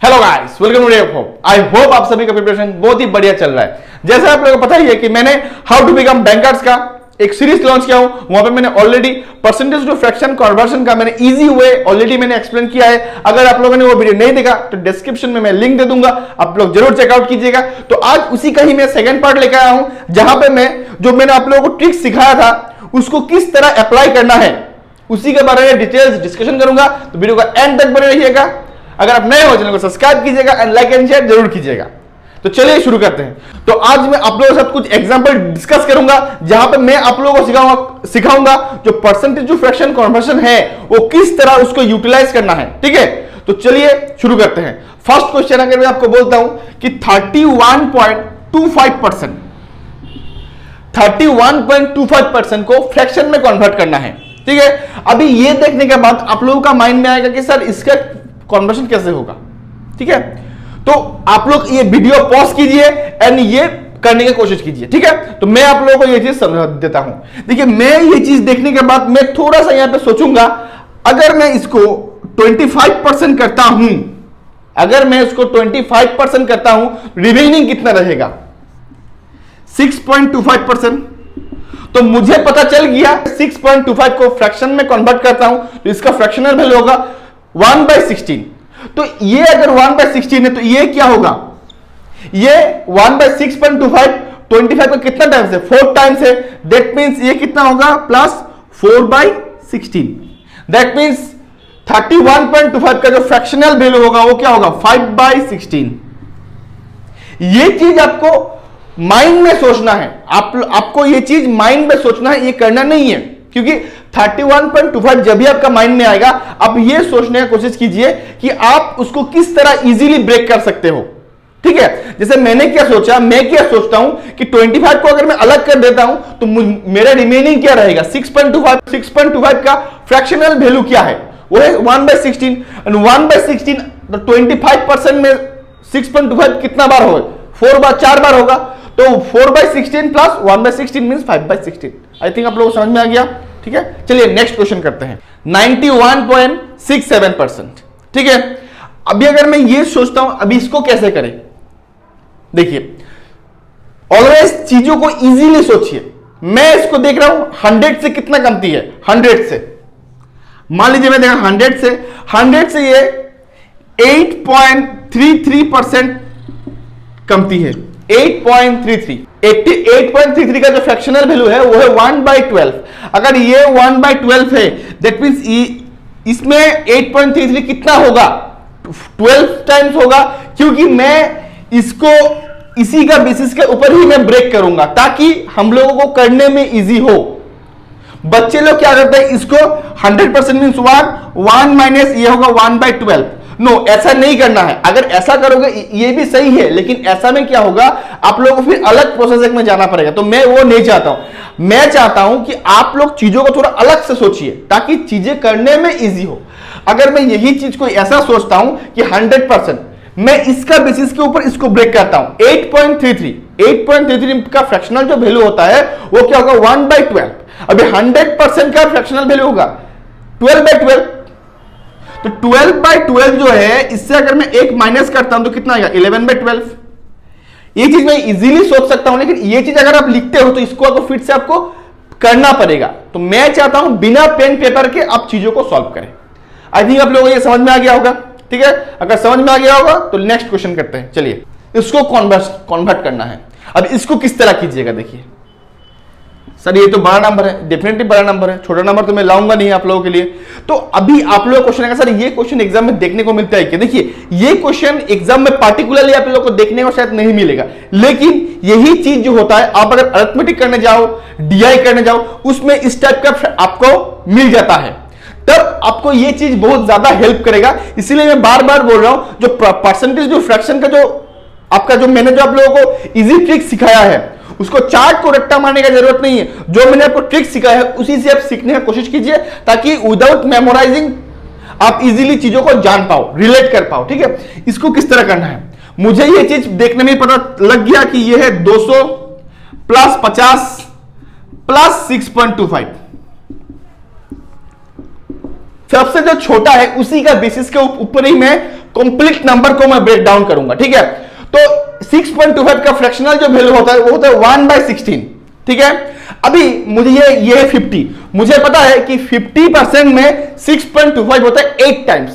Hello guys, welcome to Hope. I hope आप सभी का प्रिपरेशन बहुत ही बढ़िया चल रहा है। जैसे आप लोगों को पता ही है कि मैंने हाउ टू बिकम बैंकर्स का एक सीरीज लॉन्च किया हूं। वहां पे मैंने already percentage to fraction conversion का मैंने इजी वे ऑलरेडी मैंने एक्सप्लेन किया है। अगर आप लोगों ने वो वीडियो नहीं देखा तो डिस्क्रिप्शन में मैं लिंक दे दूंगा, आप लोग जरूर चेकआउट कीजिएगा। तो आज उसी का ही मैं सेकंड पार्ट लेकर आया हूं, जहां पे मैंने आप लोगों को ट्रिक सिखाया था उसको किस तरह अप्लाई करना है, उसी के बारे में डिटेल्स डिस्कशन करूंगा। तो वीडियो का एंड तक बने रहिएगा। अगर आप नए हो चैनल को सब्सक्राइब कीजिएगा एंड लाइक एंड शेयर जरूर कीजिएगा। तो चलिए शुरू करते हैं। तो आज मैं आप लोगों के साथ कुछ एग्जांपल डिस्कस करूंगा, जहां पे मैं आप लोगों को सिखाऊंगा जो परसेंटेज टू फ्रैक्शन कन्वर्जन है वो किस तरह उसको यूटिलाइज करना है। ठीक है, तो चलिए शुरू करते हैं। फर्स्ट क्वेश्चन अगर मैं आपको बोलता हूं कि 31.25% को फ्रैक्शन में कन्वर्ट करना है। ठीक है, अभी ये देखने के बाद आप लोगों का माइंड में आएगा कि सर इसका कन्वर्जन कैसे होगा। ठीक है, तो आप लोग ये वीडियो पॉज कीजिए एंड ये करने की कोशिश कीजिए। ठीक है, तो मैं आप लोगों को ये चीज समझा देता हूं। देखिए, मैं ये चीज देखने के बाद मैं थोड़ा सा यहां पे सोचूंगा, अगर मैं इसको 25% करता हूं, अगर मैं इसको 25% करता हूं, रिमेनिंग कितना रहेगा? 6.25%। तो मुझे पता चल गया 6.25 को फ्रैक्शन में कन्वर्ट करता हूं तो इसका फ्रैक्शनल वैल्यू होगा 1/16। तो ये अगर 1/16 है तो ये क्या होगा? ये 1/6.25 25 का कितना टाइम्स है? 4 टाइम्स है। दैट मींस ये कितना होगा? प्लस 4/16। दैट मींस 31.25 का जो फ्रैक्शनल वैल्यू होगा वो क्या होगा? 5/16। ये चीज आपको माइंड में सोचना है। आपको ये चीज माइंड में सोचना है, ये करना नहीं है, क्योंकि 31.25 जब भी आपका माइंड में आएगा आप ये सोचने की कोशिश कीजिए कि आप उसको किस तरह इजीली ब्रेक कर सकते हो। ठीक है, जैसे मैंने क्या सोचा, मैं क्या सोचता हूं कि 25 को अगर मैं अलग कर देता हूं तो मेरा रिमेनिंग क्या रहेगा? 6.25। 6.25 का फ्रैक्शनल वैल्यू क्या है? वो है 1/16। 1/16 तो 25% में 6.25 कितना बार होगा? 4 बार होगा। तो 4/16 प्लस 1/16 मींस 5/16। आई थिंक आप लोगों को समझ में आ गया। ठीक है, चलिए नेक्स्ट क्वेश्चन करते हैं। 91.67%। ठीक है, अभी अगर मैं ये सोचता हूं अभी इसको कैसे करें, देखिए ऑलवेज चीजों को इजीली सोचिए। मैं इसको देख रहा हूं 100 से कितना कमती है? 100 से मान लीजिए मैं देखा 100 से ये 8.33% कमती है। 8.33 का जो फ्रैक्शनल वैल्यू है वो है 1/12। अगर ये 1/12 है दैट मींस इसमें 8.33 कितना होगा? 12 टाइम्स होगा, क्योंकि मैं इसको इसी का बेसिस के ऊपर ही मैं ब्रेक करूंगा ताकि हम लोगों को करने में इजी हो। बच्चे लोग क्या करते हैं, इसको 100% मींस 1 माइनस ये होगा 1/12। नो, ऐसा नहीं करना है। अगर ऐसा करोगे ये भी सही है, लेकिन ऐसा में क्या होगा, आप लोगों को फिर अलग प्रोसेस में जाना पड़ेगा। तो मैं वो नहीं चाहता हूं। मैं चाहता हूं कि आप लोग चीजों को थोड़ा अलग से सोचिए ताकि चीजें करने में इजी हो। अगर मैं यही चीज को ऐसा सोचता हूं कि 100% मैं इसका बेसिस के ऊपर इसको ब्रेक करता हूं, 8.33 का फ्रैक्शनल जो वैल्यू होता है वो क्या होगा? 1/12। अभी 100% का फ्रैक्शनल वैल्यू होगा 12/12। तो 12/12 जो है, इससे अगर मैं एक माइनस करता हूं तो कितना आएगा? 11/12। ये चीज मैं इजीली सोच सकता हूं, लेकिन ये चीज अगर आप लिखते हो तो इसको आपको फिर से आपको करना पड़ेगा। तो मैं चाहता हूं बिना पेन पेपर के आप चीजों को सॉल्व करें। आई थिंक आप लोगों को ये समझ में आ गया होगा। ठीक है, अगर समझ में आ गया होगा तो नेक्स्ट क्वेश्चन करते हैं। चलिए, इसको कन्वर्ट करना है। अब इसको किस तरह कीजिएगा? देखिए सर, ये तो बड़ा नंबर है, डेफिनेटली बड़ा नंबर है, छोटा नंबर तो मैं लाऊंगा नहीं आप लोगों के लिए। तो अभी आप लोग क्वेश्चन आएगा, सर ये क्वेश्चन एग्जाम में देखने को मिलता है क्या? देखिए, ये क्वेश्चन एग्जाम में पार्टिकुलरली आप लोगों को देखने को शायद नहीं मिलेगा, लेकिन यही चीज जो होता है, आप अगर अरिथमेटिक करने जाओ, डीआई करने जाओ, उसमें इस टाइप का आपको मिल जाता है, तब आपको ये चीज बहुत ज्यादा हेल्प करेगा। इसीलिए मैं बार बार बोल रहा हूं, जो परसेंटेज जो फ्रैक्शन का जो आपका जो मैंने जो आप लोगों को इजी ट्रिक सिखाया है, उसको चार्ट को रट्टा मारने की जरूरत नहीं है। जो मैंने आपको ट्रिक सिखाया है उसी से आप सीखने की कोशिश कीजिए, ताकि विदाउट मेमोराइजिंग आप इजीली चीजों को जान पाओ, रिलेट कर पाओ। ठीक है, इसको किस तरह करना है, मुझे ये चीज देखने में पता लग गया कि ये है 200 प्लस 50 प्लस 6.25। सबसे जो छोटा है उसी का बेसिस के ऊपर ही मैं कंप्लीट नंबर को मैं ब्रेक डाउन करूंगा, ठीक है। तो 6.25 का फ्रैक्शनल जो वैल्यू होता है वो होता है 1/16, ठीक है। अभी मुझे ये 50, मुझे पता है कि 50% में 6.25 होता है 8 टाइम्स,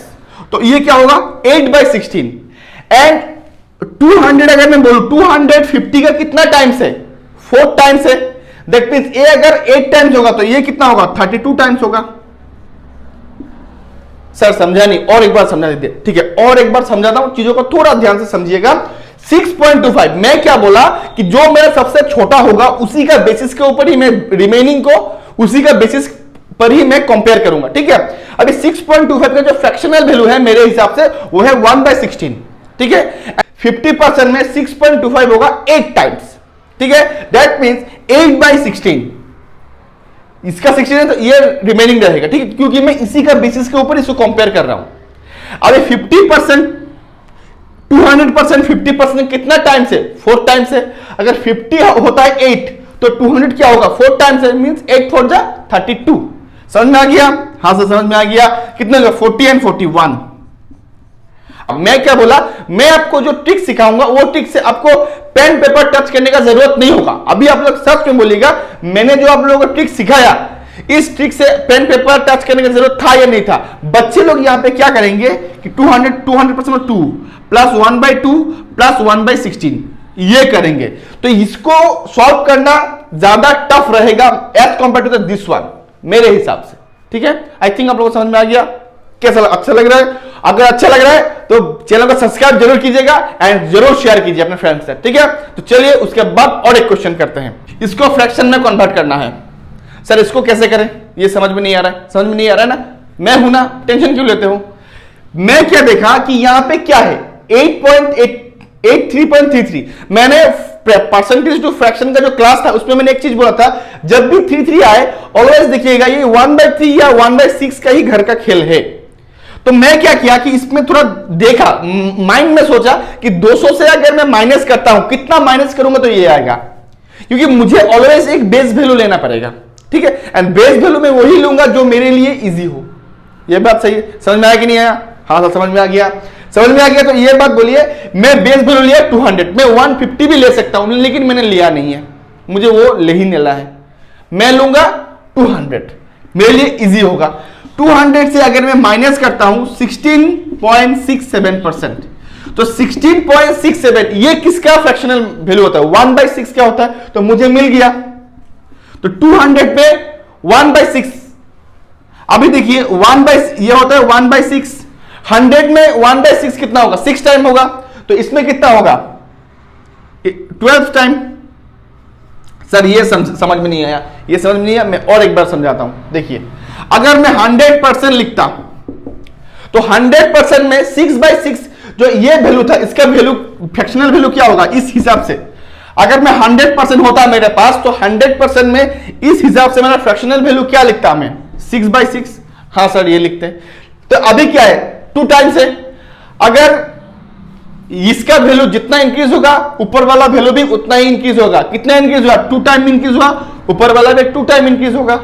तो ये क्या होगा 8/16। एंड 200 अगर मैं बोलूं 250 का कितना टाइम्स है, 4 टाइम्स है। दैट मींस ये अगर 8 टाइम्स होगा तो ये कितना होगा 32 टाइम्स होगा। सर समझा नहीं, और एक बार समझा दीजिए, ठीक है। और एक बार समझाता हूं, चीजों को थोड़ा ध्यान से समझिएगा। 6.25 मैं क्या बोला कि जो मेरा सबसे छोटा होगा उसी का बेसिस के ऊपर ही मैं रिमेनिंग को उसी का बेसिस पर ही मैं कंपेयर करूंगा, ठीक है। अभी 6.25 का जो फ्रैक्शनल वैल्यू है मेरे हिसाब से वो है 1/16, ठीक है। 50% में 6.25 होगा 8 टाइम्स, ठीक है। दैट मींस 8/16, इसका 16 है तो ये रिमेनिंग रहेगा, ठीक है, क्योंकि मैं इसी का बेसिस के ऊपर इसको कंपेयर कर रहा हूं। अभी 50% 200% 50% कितना टाइम्स है 4 टाइम्स है। अगर 50 होता है 8 तो 200 क्या होगा 4 टाइम्स है, मींस 8 4 जा 32। समझ में आ गया? हां सर समझ में आ गया। कितने होगा 40 एंड 41। अब मैं क्या बोला, मैं आपको जो ट्रिक सिखाऊंगा वो ट्रिक से आपको पेन पेपर टच करने का जरूरत नहीं होगा। अभी आप लोग सच में बोलिएगा, मैंने जो आप लोगों को ट्रिक सिखाया इस ट्रिक से पेन पेपर टच करने की जरूरत था या नहीं था। बच्चे लोग यहां पे क्या करेंगे कि 200% 2 प्लस 1/2 प्लस 1/16 ये करेंगे, तो इसको सॉल्व करना ज्यादा टफ रहेगा as compare to this one मेरे हिसाब से, ठीक है। आई थिंक आप लोगों को समझ में आ गया। कैसा अच्छा लग रहा है? अगर अच्छा लग रहा है तो चैनल को सब्सक्राइब जरूर कीजिएगा एंड जरूर शेयर कीजिए अपने फ्रेंड्स से, ठीक है। तो चलिए उसके बाद और एक क्वेश्चन करते हैं। इसको फ्रैक्शन में कन्वर्ट करना है। सर इसको कैसे करें, ये समझ में नहीं आ रहा है। समझ में नहीं आ रहा है ना, मैं हूं ना, टेंशन क्यों लेते हो। मैं क्या देखा कि यहां पे क्या है 83.33। मैंने परसेंटेज टू फ्रैक्शन का जो क्लास था उसमें मैंने एक चीज बोला था, जब भी 33 आए ऑलवेज देखिएगा ये 1/3 या 1/6 का ही घर का खेल है। तो मैं क्या किया कि इसमें थोड़ा देखा, माइंड में सोचा कि 200 से अगर मैं माइनस करता हूं, कितना माइनस करूंगा तो ये आएगा, क्योंकि मुझे ऑलवेज एक बेस वैल्यू लेना पड़ेगा, ठीक है। एंड बेस वैल्यू में वही लूंगा जो मेरे लिए इजी हो। ये बात सही है? समझ में आया कि नहीं आया? हाँ सर समझ में आ गया। समझ में आ गया तो ये बात बोलिए। मैं बेस वैल्यू लिया 200, मैं 150 भी ले सकता हूं लेकिन मैंने लिया नहीं है, मुझे वो ले ही लेना है। मैं लूंगा 200, मेरे लिए इजी होगा। 200 से अगर मैं माइनस करता हूं 16.67%, तो 16.67 ये किसका फ्रैक्शनल वैल्यू होता है 1/6 क्या होता है, तो मुझे मिल गया। तो 200 में 1/6, अभी देखिए ये होता है 1/6, 100 में 1/6 कितना होगा 6 टाइम होगा, तो इसमें कितना होगा 12 टाइम। सर ये समझ में नहीं आया, ये समझ में नहीं आया। मैं और एक बार समझाता हूं। देखिए अगर मैं 100% लिखता तो 100% में 6/6 जो ये वैल्यू था इसका वैल्यू फ्रैक्शनल वैल्यू क्या होगा इस हिसाब से। अगर मैं 100% होता मेरे पास तो 100% में इस हिसाब से मेरा फ्रैक्शनल वैल्यू क्या लिखता मैं 6/6। हाँ सर ये लिखते हैं। तो अभी क्या है 2 टाइम्स है। अगर इसका वैल्यू जितना इंक्रीज होगा ऊपर वाला वैल्यू भी उतना ही इंक्रीज होगा। कितना इंक्रीज हुआ 2 टाइम इंक्रीज हुआ, ऊपर वाला भी 2 टाइम इंक्रीज होगा।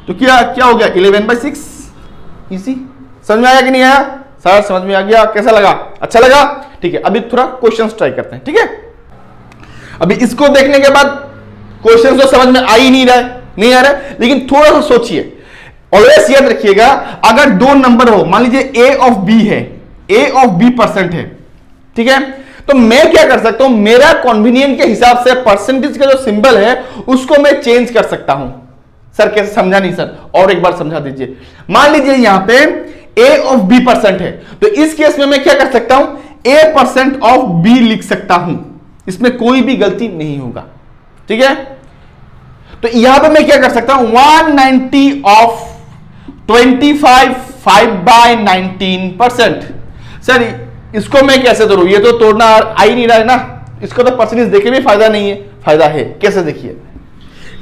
तो क्या हो गया 11/6। इसी समझ में आया कि नहीं आया? सर समझ में आ गया। कैसा लगा? अच्छा लगा, ठीक है। अभी थोड़ा क्वेश्चंस ट्राई करते हैं, ठीक है। अभी इसको देखने के बाद क्वेश्चंस तो समझ में आ ही नहीं रहा है, लेकिन थोड़ा सा सोचिए। ऑलवेज याद रखिएगा अगर 2 नंबर हो, मान लीजिए a ऑफ b है, a ऑफ b परसेंट है, ठीक है, तो मैं क्या कर सकता हूं मेरा कन्वीनियंट के हिसाब से परसेंटेज का जो सिंबल है उसको मैं चेंज कर सकता हूं। सर कैसे? समझा नहीं सर, और एक बार समझा दीजिए। मान लीजिए यहां पे a ऑफ b परसेंट है, तो इस केस में मैं क्या कर सकता हूं a% ऑफ b लिख सकता हूं, इसमें कोई भी गलती नहीं होगा, ठीक है। तो यहां पे मैं क्या कर सकता हूं 190 ऑफ 25 5/19%। सर इसको मैं कैसे तोड़ूं? ये तो तोड़ना आ ही नहीं रहा है ना, इसको तो परसेंटेज देखे भी फायदा नहीं है। फायदा है, कैसे? देखिए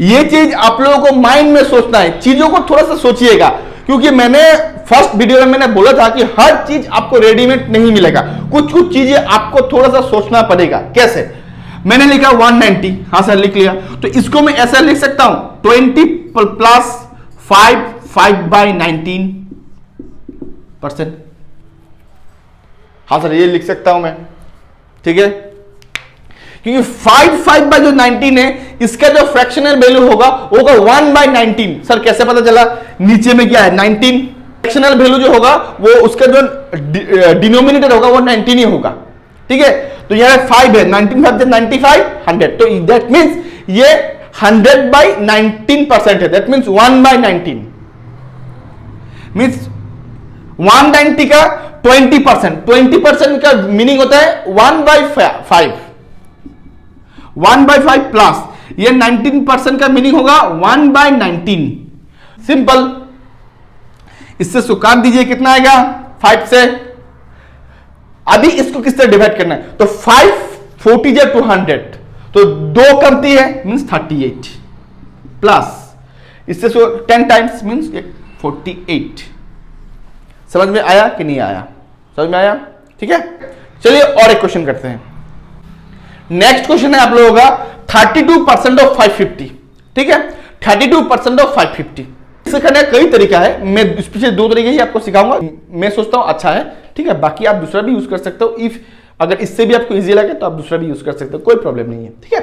ये चीज आप लोगों को माइंड में सोचना है, चीजों को थोड़ा सा सोचिएगा, क्योंकि मैंने फर्स्ट वीडियो में मैंने बोला था कि हर चीज आपको रेडीमेड नहीं मिलेगा, कुछ चीजें आपको थोड़ा सा सोचना पड़ेगा। कैसे? मैंने लिखा 190, हाँ सर लिख लिया, तो इसको मैं ऐसा लिख सकता हूं 20 प्लस 5/19, परसेंट। हाँ सर ये लिख सकता हूं मैं, ठीक है, क्योंकि 5 बाय जो 19 है इसका जो फ्रैक्शनल वैल्यू होगा 1 बाय 19। सर कैसे पता चला? नीचे में क्या है 19, फ्रैक्शनल वैल्यू जो होगा वो उसका जो डिनोमिनेटर होगा वो 19 ही होगा, ठीक है। तो यहां 5 है, 19 5 95 100, तो दैट मींस ये 100 बाय 19% है, दैट मींस 1 बाय 19 मींस 190 का 20%, 20% का मीनिंग होता है 1 बाय 5, 1 बाय 5 प्लस ये 19% का मीनिंग होगा 1 बाय 19। सिंपल, इससे सुकाट दीजिए, कितना आएगा 5 से। अभी इसको किस तरह डिवाइड करना है? तो 5 40 या 200, तो 2 कमती है मींस 38 प्लस इससे 10 टाइम्स मींस 48। समझ में आया कि नहीं आया? समझ में आया, ठीक है। चलिए और एक क्वेश्चन करते हैं। नेक्स्ट क्वेश्चन है आप लोगों का 32% ऑफ 550, ठीक है, 32% ऑफ 550। इसे करने का कई तरीका है, मैं इस पीछे 2 तरीके ही आपको सिखाऊंगा, मैं सोचता हूं अच्छा है, ठीक है। बाकी आप दूसरा भी यूज कर सकते हो, इफ अगर इससे भी आपको इजी लगे तो आप दूसरा भी यूज कर सकते हो, कोई प्रॉब्लम नहीं है, ठीक है।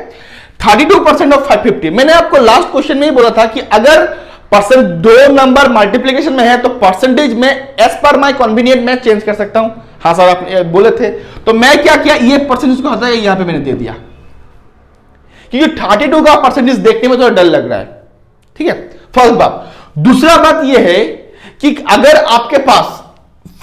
32% ऑफ 550, मैंने आपको लास्ट क्वेश्चन में ही बोला था कि अगर परसेंट 2 नंबर मल्टीप्लीकेशन में है तो परसेंटेज में एज पर माई कन्वीनियंट मैं चेंज कर सकता हूं। हाँ सर आप बोले थे, तो मैं क्या किया, ये परसेंटेज को हटा के यहां पे मैंने दे दिया, क्योंकि 32 का परसेंटेज देखने में थोड़ा डर लग रहा है, ठीक है, फर्स्ट बात। दूसरा बात यह है कि अगर आपके पास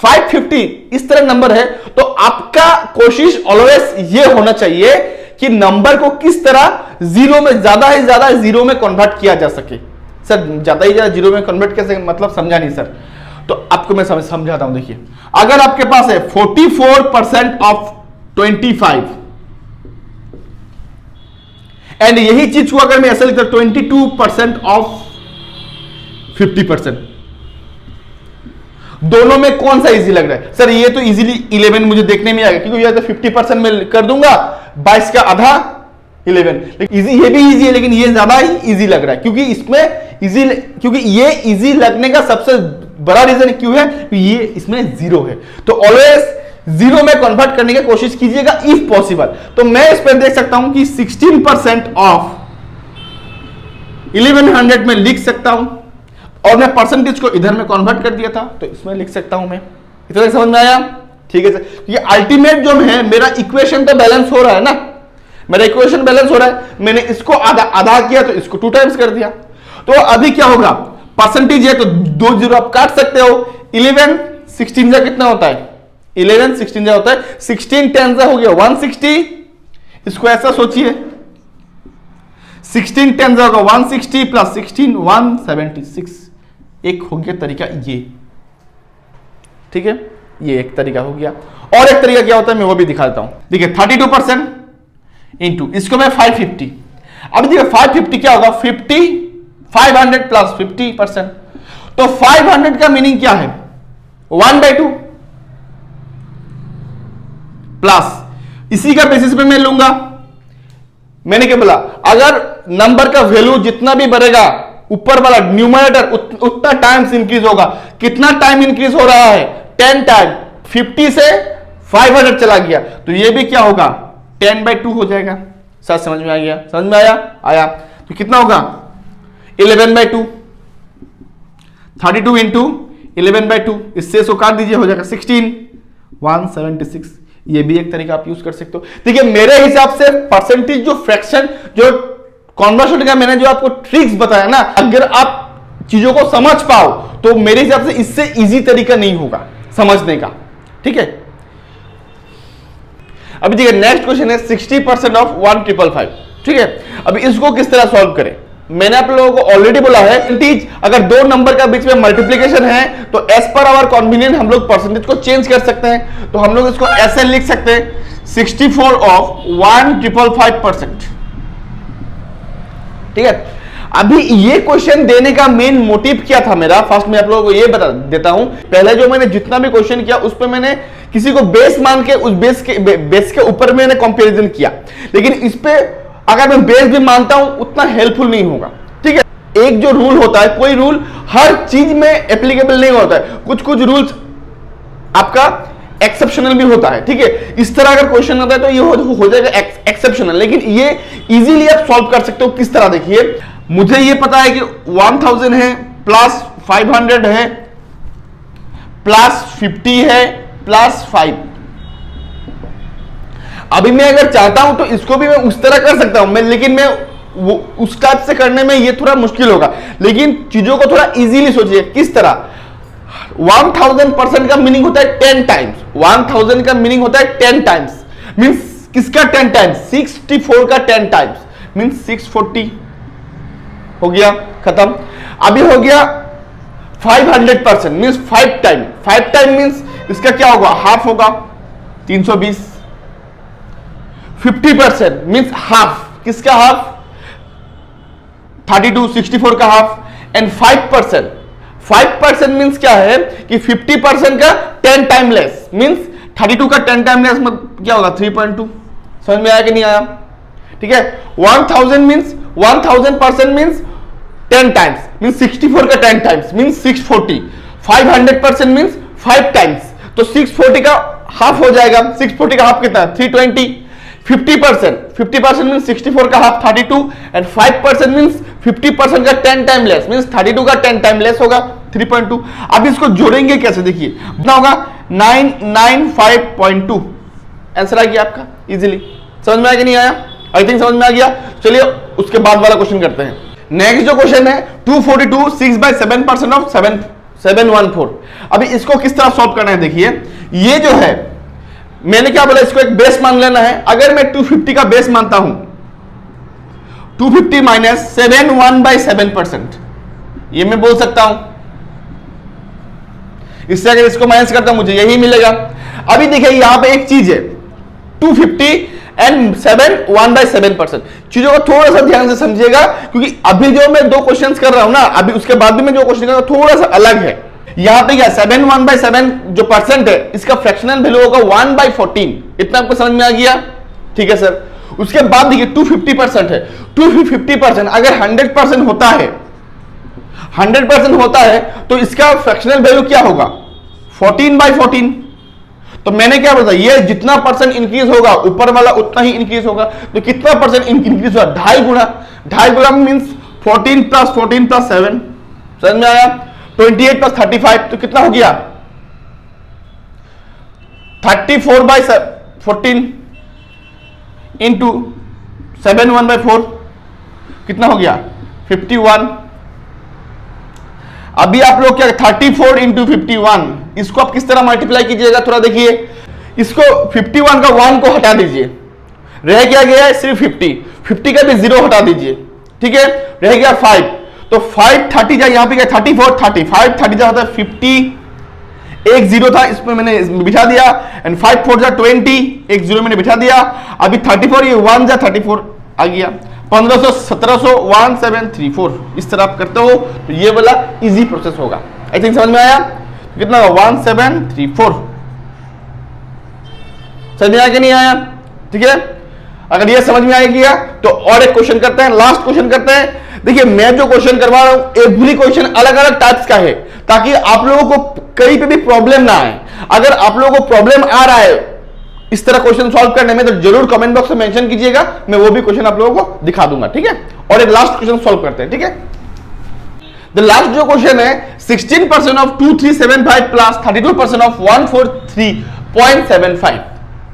550 इस तरह नंबर है तो आपका कोशिश ऑलवेज ये होना चाहिए कि नंबर को किस तरह जीरो में ज्यादा ही ज्यादा जीरो में कन्वर्ट किया जा सके। सर ज्यादा ही ज्यादा जीरो में कन्वर्ट कैसे, मतलब समझा नहीं सर, तो आपको मैं समझाता हूं। देखिए अगर आपके पास है 44% ऑफ 25 एंड यही चीज को अगर मैं ऐसा लिखता 22% ऑफ 50%, दोनों में कौन सा इजी लग रहा है? सर ये तो इजीली 11 मुझे देखने में आएगा, क्योंकि ये तो 50% में कर दूंगा, 22 का आधा 11, लेकिन इजी, ये भी इजी है लेकिन ये ज्यादा ही इजी लग रहा है, क्योंकि इसमें इजी, क्योंकि ये इजी लगने का सबसे बड़ा रीजन क्यों है? ये इसमें जीरो है, तो ऑलवेज जीरो में कन्वर्ट करने की कोशिश कीजिएगा इफ पॉसिबल। तो मैं इस पर देख सकता हूं कि 16% ऑफ 1100 में लिख सकता हूं, और मैं परसेंटेज को इधर में कन्वर्ट कर दिया था तो इसमें लिख सकता हूं मैं। इतना समझ में आया? ठीक है सर, ये अल्टीमेट जो है मेरा इक्वेशन तो बैलेंस हो रहा है ना, मेरा इक्वेशन बैलेंस हो रहा है, मैंने इसको आधा किया तो इसको 2 टाइम्स कर दिया। तो अभी क्या होगा, परसेंटेज है तो 2 जीरो आप काट सकते हो, 11 16 जा कितना होता है, 11 16 जा होता है, 16 10 जा हो गया 160, इसको ऐसा सोचिए 16 10 जा होगा 160 प्लस 16 176, एक हो गया तरीका ये, ठीक है, ये एक तरीका हो गया। और एक तरीका क्या होता है मैं वो भी दिखा देता हूं। देखिए 32% इंटू इसको मैं 550, अब देखिए 550 क्या होगा, 500 प्लस 50%, तो 500 का मीनिंग क्या है 1/2 प्लस इसी का बेसिस पे मैं लूंगा। मैंने क्या बोला, अगर नंबर का वैल्यू जितना भी बढ़ेगा ऊपर वाला न्यूमरेटर उतना टाइम्स इंक्रीज होगा। कितना टाइम इंक्रीज हो रहा है, 10 टाइम, 50 से 500 चला गया तो ये भी क्या होगा 10/2 हो जाएगा। सर समझ में आ गया? समझ में आया तो कितना होगा 11/2, 32 इंटू 11/2, इससे इसको काट दीजिए हो जाएगा 16 176। ये भी एक तरीका आप यूज कर सकते हो। देखिए मेरे हिसाब से परसेंटेज जो फ्रैक्शन जो कन्वर्शन का मैंने जो आपको ट्रिक्स बताया ना, अगर आप चीजों को समझ पाओ तो मेरे हिसाब से इससे इजी तरीका नहीं होगा समझने का, ठीक है। अभी देखिए नेक्स्ट क्वेश्चन है 60% ऑफ 1555, ठीक है। अभी इसको किस तरह सॉल्व करें, मैंने आप लोगों को ऑलरेडी बोला है अगर 2 नंबर का बीच में मल्टीप्लीकेशन है तो एज पर आवर कन्वीनियंट हम लोग परसेंटेज को चेंज कर सकते हैं। तो हम लोग इसको ऐसे लिख सकते हैं 64 ऑफ 1555%, ठीक है। अभी ये क्वेश्चन देने का मेन मोटिव क्या था मेरा, फर्स्ट मैं आप लोगों को ये बता देता हूं। पहले जो मैंने जितना भी क्वेश्चन किया उस पर मैंने किसी को बेस मान के उस बेस के ऊपर मैंने कंपैरिजन किया, लेकिन इस पे अगर मैं बेस भी मानता हूं उतना हेल्पफुल नहीं होगा, ठीक है। एक जो रूल होता है, कोई रूल हर चीज में एप्लीकेबल नहीं होता है, कुछ रूल्स आपका एक्सेप्शनल भी होता है, ठीक है। इस तरह अगर क्वेश्चन आता है तो ये हो जाएगा एक्सेप्शनल, लेकिन ये इजीली आप सॉल्व कर सकते हो। किस तरह, देखिए मुझे ये पता है कि 1000 है प्लस 500 है प्लस 50 है प्लस 5। अभी मैं अगर चाहता हूं तो इसको भी मैं उस तरह कर सकता हूं मैं, लेकिन मैं वो उस टाइप से करने में ये थोड़ा मुश्किल होगा। लेकिन चीजों को थोड़ा इजीली सोचिए। किस तरह, 1000% का मीनिंग होता है 10 टाइम्स। 1000 का मीनिंग होता है 10 टाइम्स, मींस किसका 10 टाइम्स, 64 का 10 टाइम्स मींस 640 हो गया, खत्म। अभी हो गया 500% मींस 5 टाइम। 5 टाइम मींस इसका क्या होगा, हाफ होगा, 320। 50% मींस हाफ, किसका हाफ, 32, 64 का हाफ। एंड 5% मींस क्या है कि 50% का 10 टाइम लेस मींस 32 का 10 टाइम लेस क्या होगा, 3.2। समझ में आया कि नहीं आया, ठीक है। 1000 मींस 1000% मींस 10 टाइम्स मींस 64 का 10 टाइम्स मींस 640। 500% मींस 5 टाइम्स, तो 640 का हाफ हो जाएगा। 640 का हाफ कितना, 320। 50% मींस 64 का हाफ 32 एंड 5% मींस 50% का 10 टाइम लेस मींस 32 का 10 टाइम लेस होगा, 3.2। अब इसको जोड़ेंगे कैसे, देखिए कितना होगा, 995.2। आंसर आ गया आपका इजीली। समझ में आया कि नहीं आया, आई थिंक समझ में आ गया। चलिए उसके बाद वाला क्वेश्चन करते हैं। नेक्स्ट जो क्वेश्चन है 242 6/7% ऑफ 714। अभी इसको किस तरह सॉल्व करना है, देखिए ये जो है मैंने क्या बोला, इसको एक बेस मान लेना है। अगर मैं 250 का बेस मानता हूं, 250 माइनस 71/7%, ये मैं बोल सकता हूं। इससे अगर इसको माइनस करता हूं मुझे यही मिलेगा। अभी देखिए यहां पे एक चीज है, 250 एंड 1/7%। चीजों को थोड़ा सा ध्यान से समझिएगा, क्योंकि अभी जो मैं दो क्वेश्चंस कर रहा हूं ना, अभी उसके बाद भी मैं जो क्वेश्चन कर रहा हूं थोड़ा सा अलग है। यहां पे क्या 7/1/7 जो परसेंट है, इसका फ्रैक्शनल वैल्यू होगा 1/14। इतना आपको समझ में आ गया, ठीक है सर। उसके बाद देखिए 250% है। 250% अगर 100% होता है, 100% होता है तो इसका फ्रैक्शनल वैल्यू क्या होगा, 14/14। तो मैंने क्या बोला, ये जितना परसेंट इंक्रीज होगा ऊपर वाला उतना ही इंक्रीज होगा। तो कितना परसेंट इंक्रीज हुआ, 2.5 गुना। 2.5 गुना मींस 14 + 14 + 7। समझ में आया, 28 + 35 तो कितना हो गया, 34/14 इंटू 7/1/4 कितना हो गया, 51। अभी आप लोग क्या 34 इंटू 51, इसको आप किस तरह मल्टीप्लाई कीजिएगा, थोड़ा देखिए। इसको 51 का 1 को हटा दीजिए, रह क्या गया है सिर्फ 50 का भी 0 हटा दीजिए, ठीक है, रह गया 5। तो 5 30 जा, यहां पे क्या 34 30 5 30 जा होता है 50, एक 0 था इसमें मैंने बिठा दिया, एंड 5 4 जा 20, एक 0 मैंने बिठा दिया। अभी 34 ये 1 जा 34 आ गया, 1500 1700 1734। इस तरह आप करते हो तो ये वाला इजी प्रोसेस होगा। आई थिंक समझ में आया, कितना 1734। समझ में आया कि नहीं आया, ठीक है। अगर ये समझ में आ गया तो और एक क्वेश्चन करते हैं, लास्ट क्वेश्चन करते हैं। देखिए मैं जो क्वेश्चन करवा रहा हूं एवरी क्वेश्चन अलग अलग टाइप्स का है, ताकि आप लोगों को कहीं पे भी प्रॉब्लम ना आए। अगर आप लोगों को प्रॉब्लम आ रहा है इस तरह क्वेश्चन सॉल्व करने में, तो जरूर कमेंट बॉक्स में मेंशन कीजिएगा, मैं वो भी क्वेश्चन आप लोगों को दिखा दूंगा, ठीक है। और एक लास्ट क्वेश्चन सॉल्व करते हैं, ठीक है। द लास्ट जो क्वेश्चन है 16% ऑफ 2375 प्लस 32% ऑफ 143.75,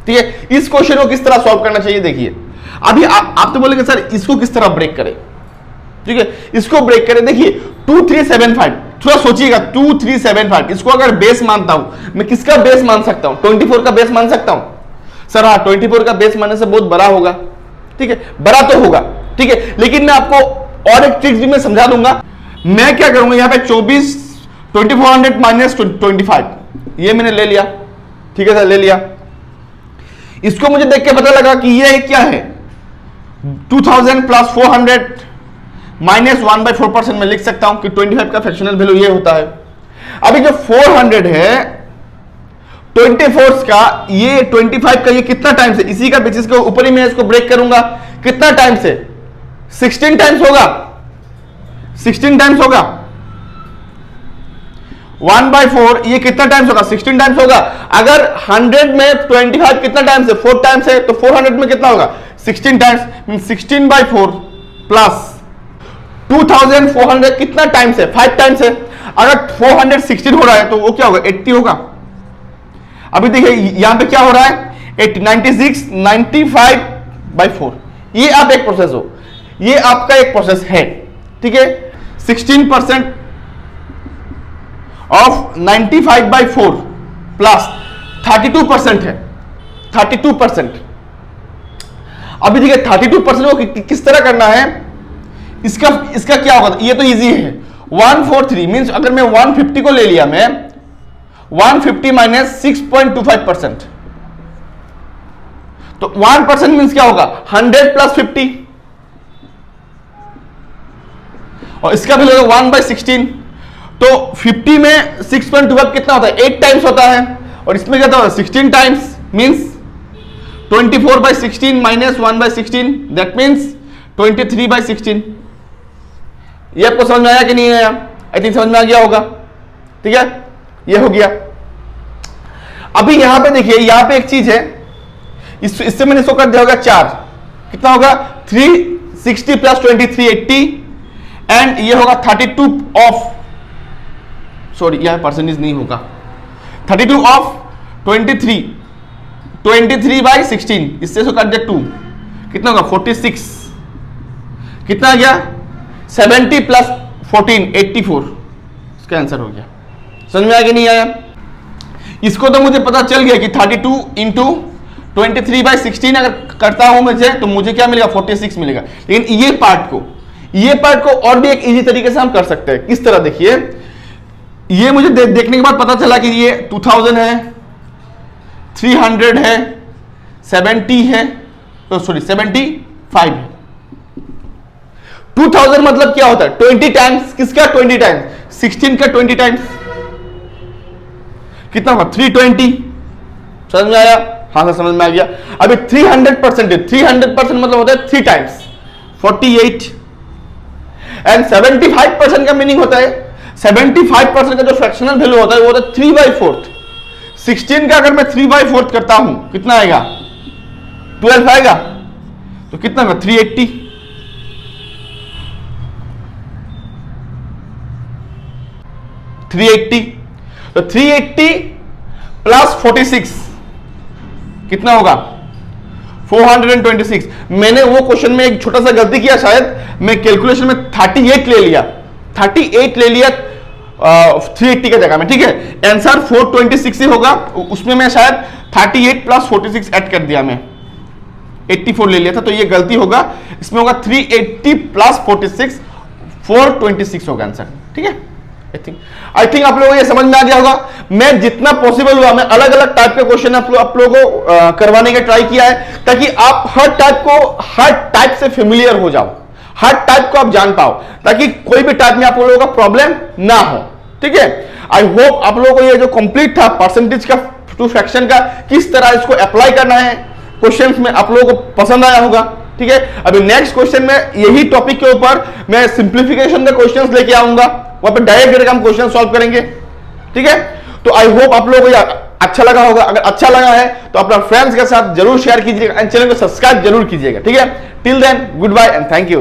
ठीक है। इस क्वेश्चन को किस तरह सॉल्व करना चाहिए, देखिए। अभी आप तो बोलेंगे सर इसको किस तरह ब्रेक करें, ठीक है। इसको ब्रेक करें, देखिए 2375, थोड़ा सोचिएगा 2375, इसको अगर बेस मानता हूं मैं, किसका बेस मान सकता हूं, 24 का बेस मान सकता हूं सर। हाँ 24 का बेस मानने से बहुत बड़ा होगा, ठीक है, बड़ा तो होगा, ठीक है। लेकिन मैं आपको और एक ट्रिक्स भी मैं समझा दूंगा। मैं क्या करूंगा, यहां पे 2400 माइनस 25 ये मैंने ले लिया, ठीक है सर, ले लिया। इसको मुझे देख के पता लगा कि ये क्या है, 2000 + 400 माइनस 1/4% में लिख सकता हूं कि 25 का फ्रैक्शनल वैल्यू ये होता है। अभी जो 400 है 24 का, ये 25 का ये कितना टाइम से, इसी का बेसिस के ऊपर ही मैं इसको ब्रेक करूंगा, कितना टाइम से, 16 टाइम्स होगा, 16 टाइम्स होगा। 1/4 ये कितना टाइम्स होगा? 16 टाइम्स होगा। अगर 100 में 25 कितना टाइम्स है? 4 टाइम्स है, तो 400 में कितना होगा? 16 टाइम्स, मीन 16/4 प्लस 2400 कितना टाइम्स है? 5 टाइम्स है। अगर 416 हो रहा है तो वो क्या होगा? 80 होगा। अभी देखिए यहां पे क्या हो रहा है? 80, 96, 95/4। ये आप एक प्रोसेस हो, ये आपका एक प्रोसेस है, ठीक है। 16% ऑफ 95/4 प्लस 32% है, 32%। अभी देखिए 32% को किस तरह करना है, इसका क्या होगा? ये तो इजी है। 143 मींस अगर मैं 150 को ले लिया, मैं 150 माइनस 6.25%, तो 1% मींस क्या होगा? 100 प्लस 50, और इसका भी होगा 1/16। तो 50 में 6.25 कितना होता है? 8 टाइम्स होता है, और इसमें क्या होता है? 16 times, means 24/16 minus 1/16, that means 23/16। ये आपको समझ में आया कि नहीं आया? आई थिंक समझ में आ गया होगा, ठीक है। ये हो गया। अभी यहां पे देखिए, यहां पे एक चीज है, इससे मैंने इसको कर दिया होगा 4, कितना होगा? 360 प्लस 23 80, एंड ये होगा 32 ऑफ, सॉरी यहां परसेंटेज नहीं होगा, 32 ऑफ 23/16, इससे इसको काट दिया 2, कितना होगा? 46। कितना आ गया? 70 प्लस 14 84, इसका आंसर हो गया। समझ में आया कि नहीं आया? इसको तो मुझे पता चल गया कि 32 इंटू 23/16 अगर करता हूं मुझे, तो मुझे क्या मिलेगा? 46 मिलेगा। लेकिन ये पार्ट को और भी एक इजी तरीके से हम कर सकते हैं। किस तरह? देखिए, ये मुझे देखने के बाद पता चला कि ये 2000 है, 300 है, 70 है, तो सॉरी 75 है। 2000 मतलब क्या होता है? 20 टाइम्स। किसका 20 टाइम्स? 16 का 20 टाइम्स, कितना होगा? 320। समझ में आया? हाँ सर समझ में आ गया। अभी 300% है, 300% मतलब होता है 3 टाइम्स, 48। एंड 75% का मीनिंग होता है, 75% का जो फ्रैक्शनल वैल्यू होता है वो होता है 3/4। 16 का अगर मैं 3/4 करता हूं, कितना आएगा? 12 आएगा, तो कितना होगा? 380। 380, तो 380 प्लस 46 कितना होगा? 426। मैंने वो क्वेश्चन में एक छोटा सा गलती किया, शायद मैं कैलकुलेशन में 38 ले लिया, 380 की जगह में, ठीक है। आंसर 426 ही होगा, उसमें मैं शायद 38 प्लस 46 ऐड कर दिया, मैं 84 ले लिया था, तो ये गलती होगा। इसमें होगा 380 प्लस 46, 426 होगा आंसर, ठीक है। आई थिंक आप लोगों को ये समझ में आ गया होगा। मैं जितना पॉसिबल हुआ मैं अलग अलग टाइप के क्वेश्चन आप लोगों को करवाने का ट्राई किया है, ताकि आप हर टाइप से फेमिलियर हो जाओ, हर टाइप को आप जान पाओ, ताकि कोई भी टाइप में आप लोगों का प्रॉब्लम ना हो, ठीक है। आई होप आप लोगों को ये जो कंप्लीट था परसेंटेज का टू फ्रैक्शन का, किस तरह इसको अप्लाई करना है क्वेश्चंस में, आप लोगों को पसंद आया होगा, ठीक है। अभी नेक्स्ट क्वेश्चन में यही टॉपिक के ऊपर मैं सिंप्लीफिकेशन के क्वेश्चंस लेके आऊंगा, वहां पर डायरेक्ट हम क्वेश्चन सॉल्व करेंगे, ठीक है। तो आई होप आप लोगों को अच्छा लगा होगा। अगर अच्छा लगा है तो अपना फ्रेंड्स के साथ जरूर शेयर कीजिएगा एंड चैनल को सब्सक्राइब जरूर कीजिएगा, ठीक है। Till then goodbye and thank you.